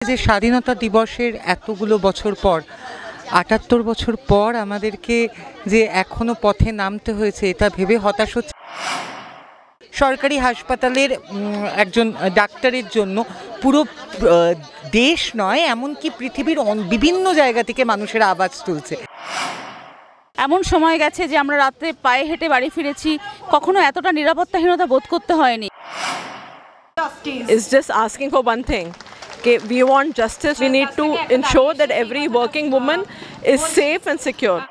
যে স্বাধীনতা দিবসের এতগুলো বছর পর ৭৮ বছর পর আমাদেরকে যে এখনো পথে নামতে হয়েছে এটা ভেবে হতাশ হচ্ছে। সরকারি হাসপাতালের একজন ডাক্তারের জন্য পুরো দেশ নয় এমনকি পৃথিবীর বিভিন্ন জায়গা থেকে মানুষের আওয়াজ তুলছে। এমন সময় গেছে যে আমরা রাতে পায়ে হেঁটে বাড়ি ফিরেছি, কখনো এতটা নিরাপত্তাহীনতা বোধ করতে হয়নি। Is just asking for one thing. Okay, we want justice. We need to ensure that every working woman is safe and secure.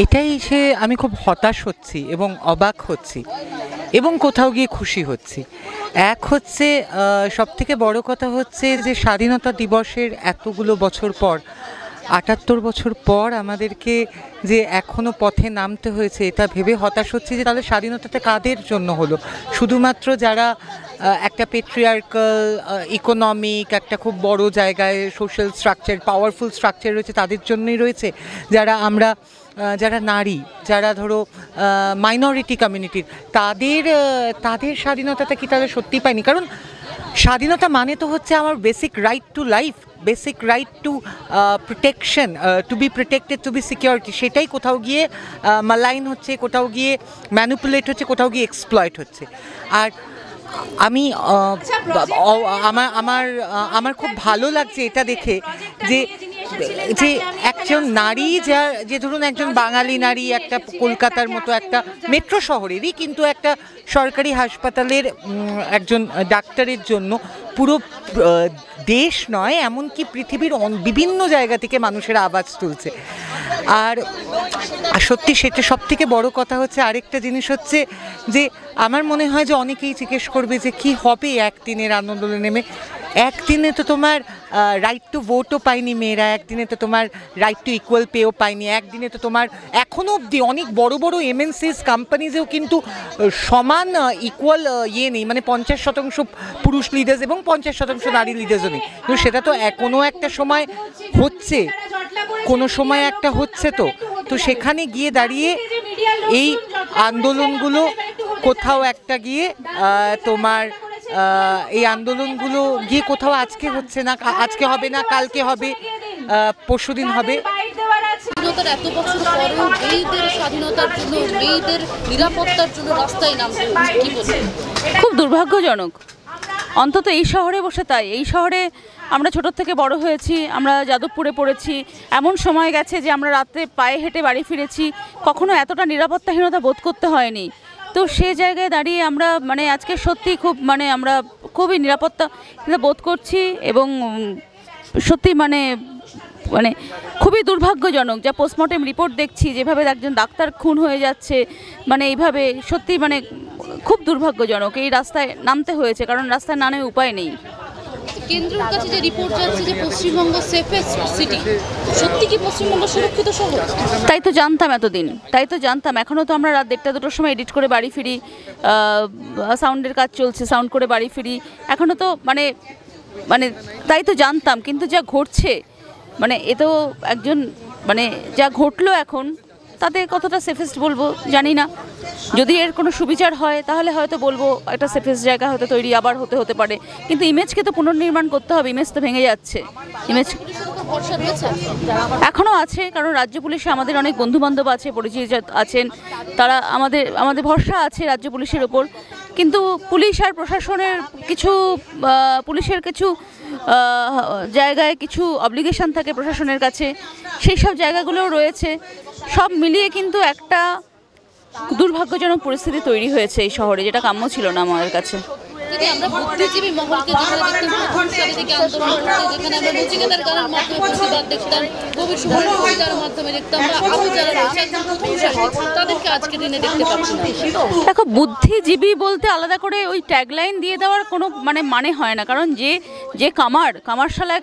এটাই আমি খুব হতাশ হচ্ছি এবং অবাক হচ্ছি এবং কোথাও গিয়ে খুশি হচ্ছি। এক হচ্ছে সবথেকে বড় কথা হচ্ছে যে স্বাধীনতা দিবসের এতগুলো বছর পর ৭৮ বছর পর আমাদেরকে যে এখনো পথে নামতে হয়েছে এটা ভেবে হতাশ হচ্ছে যে তাহলে স্বাধীনতাটা কাদের জন্য হলো? শুধুমাত্র যারা একটা পেট্রিয়ার্কাল ইকোনমিক একটা খুব বড় জায়গায় সোশ্যাল স্ট্রাকচার পাওয়ারফুল স্ট্রাকচার রয়েছে তাদের জন্যই রয়েছে? যারা নারী, যারা ধরো মাইনরিটি কমিউনিটির তাদের স্বাধীনতাটা কি তারা সত্যি পায়নি? কারণ স্বাধীনতা মানে তো হচ্ছে আমার basic right to life, basic right to protection, to be protected, to be security. সেটাই কোথাও গিয়ে মালাইন হচ্ছে, কোথাও গিয়ে ম্যানিপুলেট হচ্ছে, কোথাও গিয়ে এক্সপ্লয়েট হচ্ছে। আর আমি আমার খুব ভালো লাগছে এটা দেখে যে একজন নারী যে ধরুন একজন বাঙালি নারী একটা কলকাতার মতো একটা মেট্রো শহরেরই কিন্তু একটা সরকারি হাসপাতালের একজন ডাক্তারের জন্য পুরো দেশ নয় এমনকি পৃথিবীর বিভিন্ন জায়গা থেকে মানুষের আওয়াজ তুলছে। আর সত্যি সেটা সবথেকে বড় কথা হচ্ছে। আরেকটা জিনিস হচ্ছে যে আমার মনে হয় যে অনেকেই জিজ্ঞেস করবে যে কি হবে একদিনের আন্দোলনে নেমে। একদিনে তো তোমার রাইট টু ভোটও পায়নি মেয়েরা, একদিনে তো তোমার রাইট টু ইকুয়াল পেও পায়নি, একদিনে তো তোমার এখনও অবধি অনেক বড় বড় এমএনসিস কোম্পানিজেও কিন্তু সমান ইকুয়াল নেই, মানে 50% পুরুষ লিডার্স এবং 50% নারী লিডার্সও নেই। কিন্তু সেটা তো কোনো একটা সময় হচ্ছে, কোনো সময় একটা হচ্ছে। তো সেখানে গিয়ে দাঁড়িয়ে এই আন্দোলনগুলো কোথাও একটা গিয়ে তোমার এই আন্দোলনগুলো গিয়ে কোথাও আজকে হচ্ছে না, আজকে হবে না, কালকে হবে, পরশুদিন হবে। এত বছর পরেও মেয়েদের স্বাধীনতার জন্য, মেয়েদের নিরাপত্তার জন্য রাস্তায় নামতে হচ্ছে, কি বলবেন? খুব দুর্ভাগ্যজনক, অন্তত এই শহরে বসে। তাই এই শহরে আমরা ছোট থেকে বড় হয়েছি, আমরা যাদবপুরে পড়েছি। এমন সময় গেছে যে আমরা রাতে পায়ে হেঁটে বাড়ি ফিরেছি, কখনো এতটা নিরাপত্তাহীনতা বোধ করতে হয়নি। তো সে জায়গায় দাঁড়িয়ে আমরা আজকে সত্যি খুব আমরা খুবই নিরাপত্তা বোধ করছি এবং সত্যি খুবই দুর্ভাগ্যজনক যা পোস্টমর্টেম রিপোর্ট দেখছি, যেভাবে একজন ডাক্তার খুন হয়ে যাচ্ছে, এইভাবে সত্যি খুব দুর্ভাগ্যজনক। এই রাস্তায় নামতে হয়েছে কারণ রাস্তায় না নেওয়ার উপায় নেই। কেন্দ্রের কাছে যে রিপোর্ট যাচ্ছে যে পশ্চিমবঙ্গ সেফেস্ট সিটি, সত্যি কি পশ্চিমবঙ্গ সুরক্ষিত শহর? তাই তো জানতাম এতদিন, তাই তো জানতাম। এখনও তো আমরা রাত 1টা-2টোর সময় এডিট করে বাড়ি ফিরি, সাউন্ডের কাজ চলছে, সাউন্ড করে বাড়ি ফিরি। এখনও তো তাই তো জানতাম। কিন্তু যা ঘটছে এ তো একজন যা ঘটলো এখন তাতে কতটা সেফেস্ট বলবো জানি না। যদি এর কোনো সুবিচার হয় তাহলে হয়তো বলবো একটা সেফেস্ট জায়গা হয়তো তৈরি আবার হতে পারে। কিন্তু ইমেজকে তো পুনর্নির্মাণ করতে হবে, ইমেজ তো ভেঙে যাচ্ছে। ইমেজ এখনও আছে, কারণ রাজ্য পুলিশে আমাদের অনেক বন্ধুবান্ধব আছে, পরিচিত আছেন, তারা আমাদের ভরসা আছে রাজ্য পুলিশের ওপর। কিন্তু পুলিশ আর প্রশাসনের পুলিশের কিছু জায়গায় কিছু অব্লিগেশন থাকে প্রশাসনের কাছে, সেই সব জায়গাগুলোও রয়েছে। সব মিলিয়ে কিন্তু একটা দুর্ভাগ্যজনক পরিস্থিতি তৈরি হয়েছে এই শহরে, যেটা কাম্য ছিল না আমাদের কাছে। দিদি আমরা বুদ্ধিজীবী মহলকে যেখানে দেখতাম প্রথমসারি থেকে আন্দোলন করতে, যেখানে আমরা নচিকেতার গানের মাধ্যমে প্রতিবাদ দেখতাম, কবির সুমনের কবিতার মাধ্যমে দেখতাম, বা আরও যারা রয়েছে একদম প্রথমসারি, তাদেরকে আজকে দিনে দেখতে পাচ্ছি না। দেখো, বুদ্ধিজীবী বলতে আলাদা করে ওই ট্যাগলাইন দিয়ে দেওয়ার কোনো মানে হয় না, কারণ যে কামারশালায়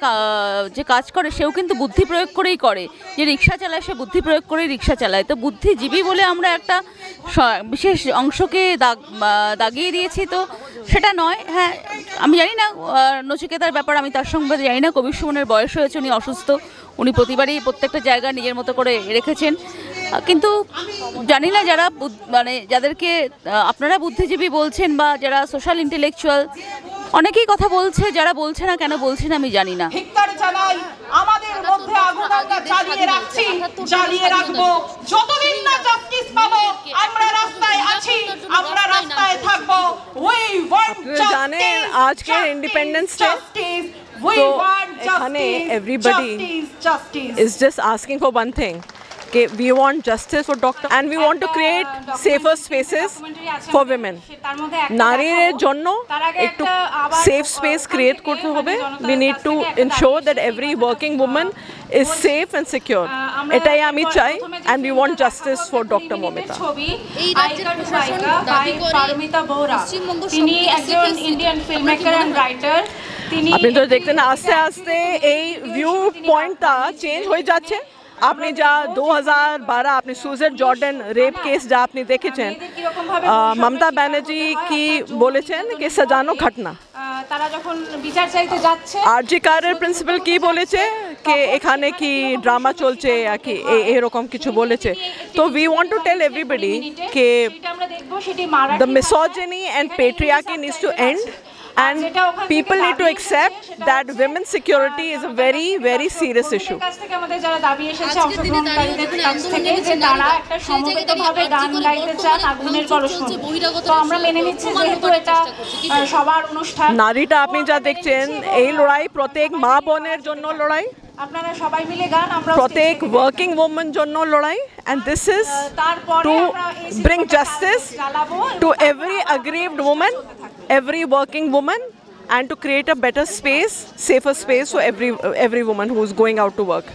যে কাজ করে সেও কিন্তু বুদ্ধি প্রয়োগ করেই করে, যে রিক্সা চালায় সে বুদ্ধি প্রয়োগ করেই রিক্সা চালায়। তো বুদ্ধিজীবী বলে আমরা একটা বিশেষ অংশকে দাগিয়ে দিয়েছি, তো সেটা নয়। হ্যাঁ, আমি জানি না নচিকেতার ব্যাপার, আমি তার সম্বন্ধে জানি না। কবির সুমনের বয়স হয়েছে, উনি অসুস্থ, উনি প্রতিবারই প্রত্যেকটা জায়গা নিজের মতো করে রেখেছেন, কিন্তু জানি না যারা মানে যাদেরকে আপনারা বুদ্ধিজীবী বলছেন বা যারা সোশ্যাল ইন্টেলেকচুয়াল, অনেকেই কথা বলছে, যারা বলছে না কেন বলছে না আমি জানি না। আমাদের মধ্যে আগুন আমরা জ্বালিয়ে রাখছি, জ্বালিয়ে রাখবো, যতদিন না জাস্টিস পাবো আমরা রাস্তায় আছি, আমরা রাস্তায় থাকবো। We want justice. জানেন আজকে ইন্ডিপেন্ডেন্স ডে, উই ওয়ান্ট এখানে justice, everybody justice is just asking for one thing. We want justice for doctor and we want to create safer spaces for women. নারীর জন্য একটু সেফ স্পেস ক্রিয়েট করতে হবে। We need to ensure that every working woman is safe and secure. এটাই আমি চাই, and we want justice for Dr. Momita. এই রাজ্যের প্রশাসন দাবি করে পশ্চিমবঙ্গ তিনি একজন Indian film maker and writer. আপনি তো দেখতেন আস্তে আস্তে এই ভিউ পয়েন্টটা চেঞ্জ হয়ে যাচ্ছে। আপনি যা 2012 আপনি সুজেট জর্ডান রেপ কেস যা আপনি দেখেছেন, মমতা ব্যানার্জি কি বলেছেন কি সাজানো ঘটনা, তারা যখন বিচার চাইতে যাচ্ছে, আরজি কারের প্রিন্সিপাল কি বলেছে কি এখানে কি ড্রামা চলছে কি এরকম কিছু বলেছে। তো we want to tell everybody কে the misogyny and patriarchy needs to end, and people need to accept that women's security is a very very serious issue. আমাদের যারা দাবি এসেছে অংশগ্রহণকারীদের কাছ থেকে যে তারা একটা সমবেতভাবে গান গাইতে চান আগুনের কলসন, তো আমরা মেনে নিচ্ছি যেহেতু এটা সবার অনুষ্ঠান। নারীটা আপনি যা দেখছেন এই লড়াই প্রত্যেক মা বোনের জন্য লড়াই, আপনারা সবাই মিলে গান, আমরা প্রত্যেক ওয়ার্কিং ওম্যান জন্য লড়াই, and this is to bring justice to every aggrieved woman, every working woman, and to create a better space, safer space for every woman who is going out to work.